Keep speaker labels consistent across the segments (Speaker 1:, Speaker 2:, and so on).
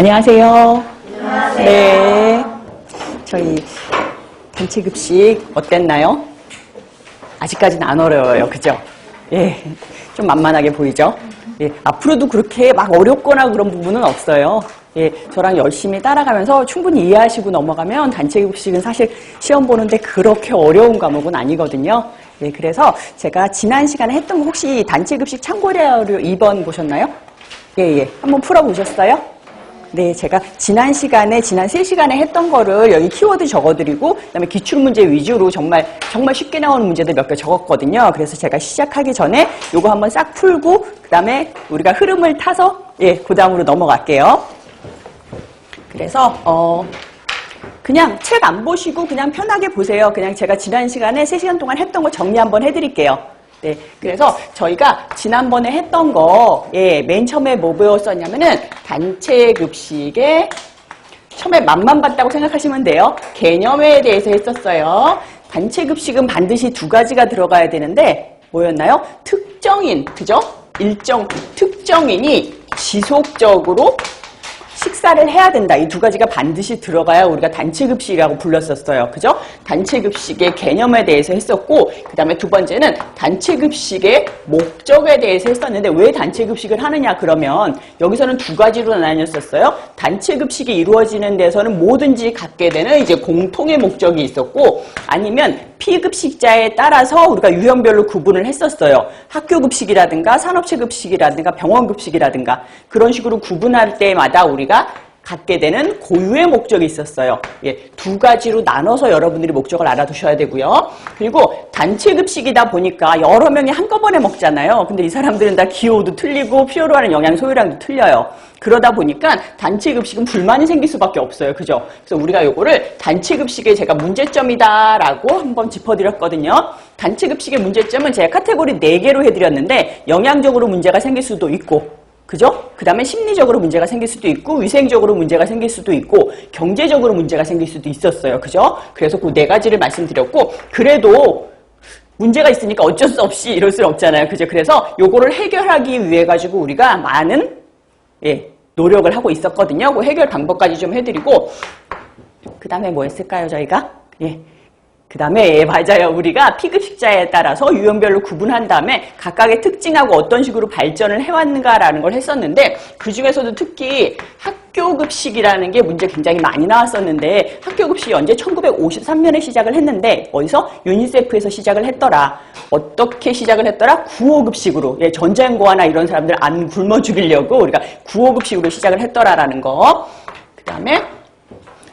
Speaker 1: 안녕하세요. 안녕하세요. 네. 저희 단체 급식 어땠나요? 아직까지는 안 어려워요. 그죠? 예. 좀 만만하게 보이죠? 예. 앞으로도 그렇게 막 어렵거나 그런 부분은 없어요. 예. 저랑 열심히 따라가면서 충분히 이해하시고 넘어가면 단체 급식은 사실 시험 보는데 그렇게 어려운 과목은 아니거든요. 예. 그래서 제가 지난 시간에 했던 거 혹시 단체 급식 참고자료 2번 보셨나요? 예, 예. 한번 풀어보셨어요? 네, 제가 지난 3시간에 했던 거를 여기 키워드 적어드리고, 그 다음에 기출문제 위주로 정말 쉽게 나오는 문제들 몇 개 적었거든요. 그래서 제가 시작하기 전에 요거 한번 싹 풀고, 그 다음에 우리가 흐름을 타서, 예, 그 다음으로 넘어갈게요. 그래서, 그냥 책 안 보시고 그냥 편하게 보세요. 그냥 제가 지난 시간에 3시간 동안 했던 거 정리 한번 해드릴게요. 네, 그래서 저희가 지난번에 했던 거, 예, 맨 처음에 뭐 배웠었냐면은 단체 급식에 처음에 맛만 봤다고 생각하시면 돼요. 개념에 대해서 했었어요. 단체 급식은 반드시 두 가지가 들어가야 되는데 뭐였나요? 특정인, 그죠? 일정 특정인이 지속적으로 식사를 해야 된다. 이 두 가지가 반드시 들어가야 우리가 단체급식이라고 불렀었어요. 그죠? 단체급식의 개념에 대해서 했었고, 그 다음에 두 번째는 단체급식의 목적에 대해서 했었는데, 왜 단체급식을 하느냐 그러면 여기서는 두 가지로 나뉘었었어요. 단체급식이 이루어지는 데서는 뭐든지 갖게 되는 이제 공통의 목적이 있었고, 아니면 피급식자에 따라서 우리가 유형별로 구분을 했었어요. 학교급식이라든가 산업체급식이라든가 병원급식이라든가 그런 식으로 구분할 때마다 우리가 갖게 되는 고유의 목적이 있었어요. 예, 두 가지로 나눠서 여러분들이 목적을 알아두셔야 되고요. 그리고 단체급식이다 보니까 여러 명이 한꺼번에 먹잖아요. 근데 이 사람들은 다 기호도 틀리고 필요로 하는 영양 소요량도 틀려요. 그러다 보니까 단체급식은 불만이 생길 수밖에 없어요. 그죠? 그래서 우리가 요거를 단체급식의 제가 문제점이다라고 한번 짚어드렸거든요. 단체급식의 문제점은 제가 카테고리 4개로 해드렸는데 영양적으로 문제가 생길 수도 있고, 그죠? 그 다음에 심리적으로 문제가 생길 수도 있고, 위생적으로 문제가 생길 수도 있고, 경제적으로 문제가 생길 수도 있었어요. 그죠? 그래서 그 4가지를 말씀드렸고, 그래도 문제가 있으니까 어쩔 수 없이 이럴 수는 없잖아요. 그죠? 그래서 요거를 해결하기 위해 가지고 우리가 많은, 예, 노력을 하고 있었거든요. 그 해결 방법까지 좀 해드리고, 그 다음에 뭐 했을까요, 저희가? 예. 그 다음에, 예, 맞아요. 우리가 피급식자에 따라서 유형별로 구분한 다음에 각각의 특징하고 어떤 식으로 발전을 해왔는가라는 걸 했었는데, 그 중에서도 특히 학교급식이라는 게 문제 굉장히 많이 나왔었는데, 학교급식이 언제 1953년에 시작을 했는데, 어디서? 유니세프에서 시작을 했더라. 어떻게 시작을 했더라? 구호급식으로. 예, 전자연고아나 이런 사람들 안 굶어 죽이려고 우리가 구호급식으로 시작을 했더라라는 거. 그 다음에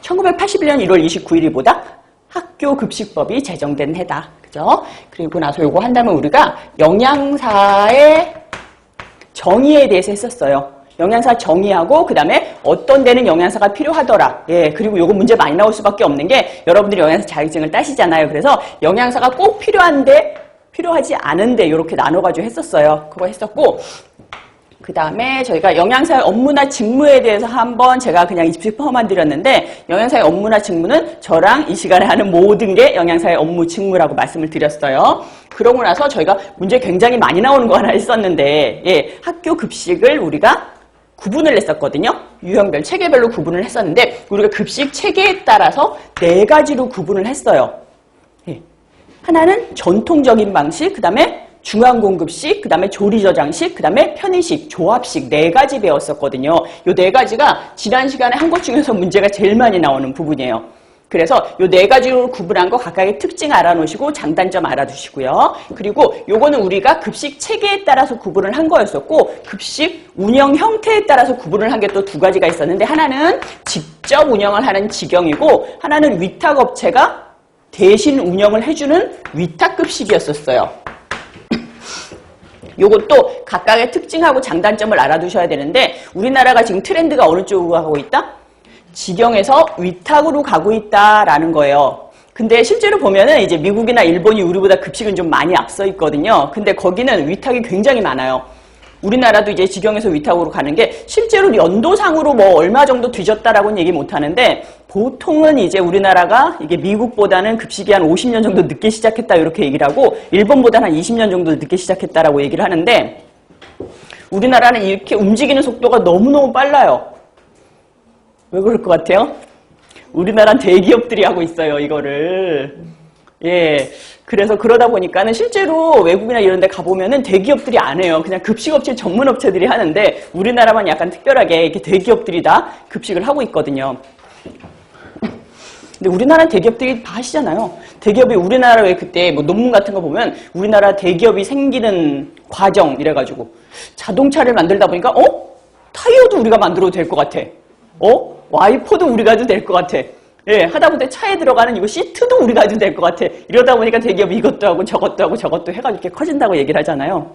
Speaker 1: 1981년 1월 29일이보다 학교급식법이 제정된 해다. 그죠? 그리고 나서 요거 한다면 우리가 영양사의 정의에 대해서 했었어요. 영양사 정의하고 그 다음에 어떤 데는 영양사가 필요하더라. 예, 그리고 요거 문제 많이 나올 수밖에 없는 게 여러분들이 영양사 자격증을 따시잖아요. 그래서 영양사가 꼭 필요한데 필요하지 않은데 이렇게 나눠가지고 했었어요. 그거 했었고, 그 다음에 저희가 영양사의 업무나 직무에 대해서 한번 제가 그냥 입식 포함만 드렸는데, 영양사의 업무나 직무는 저랑 이 시간에 하는 모든 게 영양사의 업무 직무라고 말씀을 드렸어요. 그러고 나서 저희가 문제 굉장히 많이 나오는 거 하나 있었는데, 예, 학교 급식을 우리가 구분을 했었거든요. 유형별 체계별로 구분을 했었는데, 우리가 급식 체계에 따라서 4가지로 구분을 했어요. 예. 하나는 전통적인 방식, 그 다음에 중앙공급식, 그 다음에 조리저장식, 그 다음에 편의식, 조합식 4가지 배웠었거든요. 요 4가지가 지난 시간에 한 것 중에서 문제가 제일 많이 나오는 부분이에요. 그래서 요 4가지로 구분한 거 각각의 특징 알아놓으시고 장단점 알아두시고요. 그리고 요거는 우리가 급식 체계에 따라서 구분을 한 거였었고, 급식 운영 형태에 따라서 구분을 한 게 또 2가지가 있었는데, 하나는 직접 운영을 하는 직영이고, 하나는 위탁업체가 대신 운영을 해주는 위탁급식이었었어요. 요것도 각각의 특징하고 장단점을 알아두셔야 되는데, 우리나라가 지금 트렌드가 어느 쪽으로 가고 있다? 직영에서 위탁으로 가고 있다라는 거예요. 근데 실제로 보면은 이제 미국이나 일본이 우리보다 급식은 좀 많이 앞서 있거든요. 근데 거기는 위탁이 굉장히 많아요. 우리나라도 이제 직영에서 위탁으로 가는 게 실제로 연도상으로 뭐 얼마 정도 뒤졌다라고는 얘기 못 하는데, 보통은 이제 우리나라가 이게 미국보다는 급식이 한 50년 정도 늦게 시작했다 이렇게 얘기를 하고, 일본보다는 한 20년 정도 늦게 시작했다라고 얘기를 하는데, 우리나라는 이렇게 움직이는 속도가 너무너무 빨라요. 왜 그럴 것 같아요? 우리나라는 대기업들이 하고 있어요, 이거를. 예. 그래서 그러다 보니까는 실제로 외국이나 이런 데 가보면은 대기업들이 안 해요. 그냥 급식업체 전문업체들이 하는데 우리나라만 약간 특별하게 이렇게 대기업들이 다 급식을 하고 있거든요. 근데 우리나라는 대기업들이 다 하시잖아요. 대기업이 우리나라 왜 그때 뭐 논문 같은 거 보면 우리나라 대기업이 생기는 과정 이래가지고 자동차를 만들다 보니까 타이어도 우리가 만들어도 될 것 같아. 와이퍼도 우리가 해도 될 것 같아. 예, 하다 보니 차에 들어가는 이거 시트도 우리가 해도 될 것 같아. 이러다 보니까 대기업이 이것도 하고 저것도 하고 저것도 해가지고 이렇게 커진다고 얘기를 하잖아요.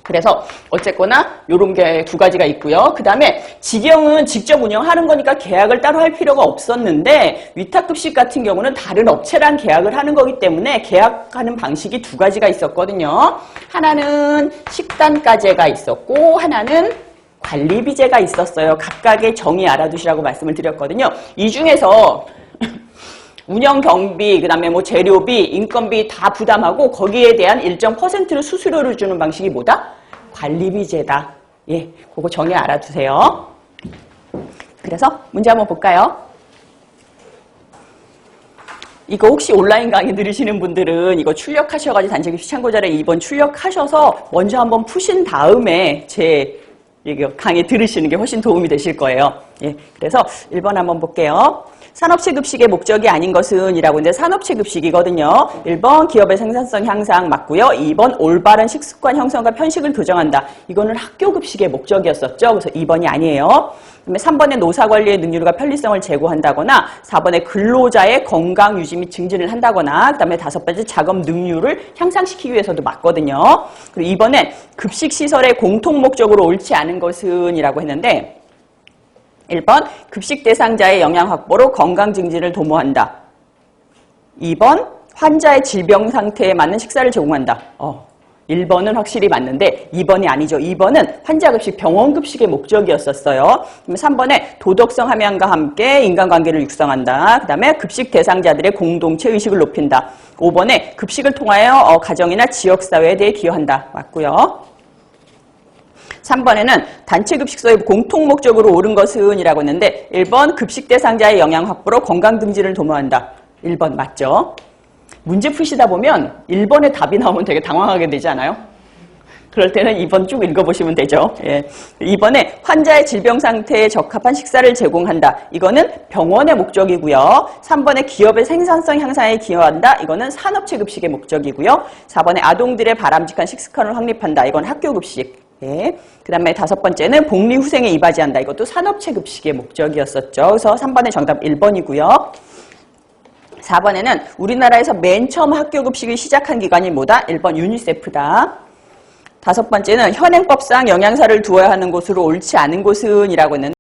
Speaker 1: 그래서 어쨌거나 요런 게 두 가지가 있고요. 그 다음에 직영은 직접 운영하는 거니까 계약을 따로 할 필요가 없었는데 위탁급식 같은 경우는 다른 업체랑 계약을 하는 거기 때문에 계약하는 방식이 두 가지가 있었거든요. 하나는 식단가제가 있었고 하나는 관리비제가 있었어요. 각각의 정의 알아두시라고 말씀을 드렸거든요. 이 중에서 운영 경비, 그 다음에 뭐 재료비, 인건비 다 부담하고 거기에 대한 일정 퍼센트를 수수료를 주는 방식이 뭐다? 관리비제다. 예, 그거 정의 알아두세요. 그래서 문제 한번 볼까요? 이거 혹시 온라인 강의 들으시는 분들은 이거 출력하셔가지고 단체급식 참고자료 2번 출력하셔서 먼저 한번 푸신 다음에 제 강의 들으시는 게 훨씬 도움이 되실 거예요. 예, 그래서 1번 한번 볼게요. 산업체 급식의 목적이 아닌 것은 이라고 했는데 산업체 급식이거든요. 1번 기업의 생산성 향상 맞고요. 2번 올바른 식습관 형성과 편식을 교정한다. 이거는 학교 급식의 목적이었었죠. 그래서 2번이 아니에요. 그다음에 3번에 노사관리의 능률과 편리성을 제고한다거나 4번에 근로자의 건강 유지 및 증진을 한다거나 그다음에 5번째 작업 능률을 향상시키기 위해서도 맞거든요. 그리고 2번에 급식시설의 공통 목적으로 옳지 않은 것은 이라고 했는데 1번 급식 대상자의 영양 확보로 건강 증진을 도모한다. 2번 환자의 질병 상태에 맞는 식사를 제공한다. 1번은 확실히 맞는데 2번이 아니죠. 2번은 환자급식, 병원급식의 목적이었었어요. 3번에 도덕성 함양과 함께 인간관계를 육성한다. 그 다음에 급식 대상자들의 공동체 의식을 높인다. 5번에 급식을 통하여 가정이나 지역사회에 대해 기여한다. 맞고요. 3번에는 단체급식소의 공통 목적으로 옳은 것은 이라고 했는데 1번 급식 대상자의 영양 확보로 건강 증진을 도모한다. 1번 맞죠? 문제 푸시다 보면 1번에 답이 나오면 되게 당황하게 되지 않아요? 그럴 때는 2번 쭉 읽어보시면 되죠. 예. 2번에 환자의 질병 상태에 적합한 식사를 제공한다. 이거는 병원의 목적이고요. 3번에 기업의 생산성 향상에 기여한다. 이거는 산업체 급식의 목적이고요. 4번에 아동들의 바람직한 식습관을 확립한다. 이건 학교 급식. 예. 그 다음에 5번째는 복리후생에 이바지한다. 이것도 산업체 급식의 목적이었었죠. 그래서 3번의 정답 1번이고요. 4번에는 우리나라에서 맨 처음 학교 급식을 시작한 기관이 뭐다? 1번 유니세프다. 5번째는 현행법상 영양사를 두어야 하는 곳으로 옳지 않은 곳은 이라고 했는데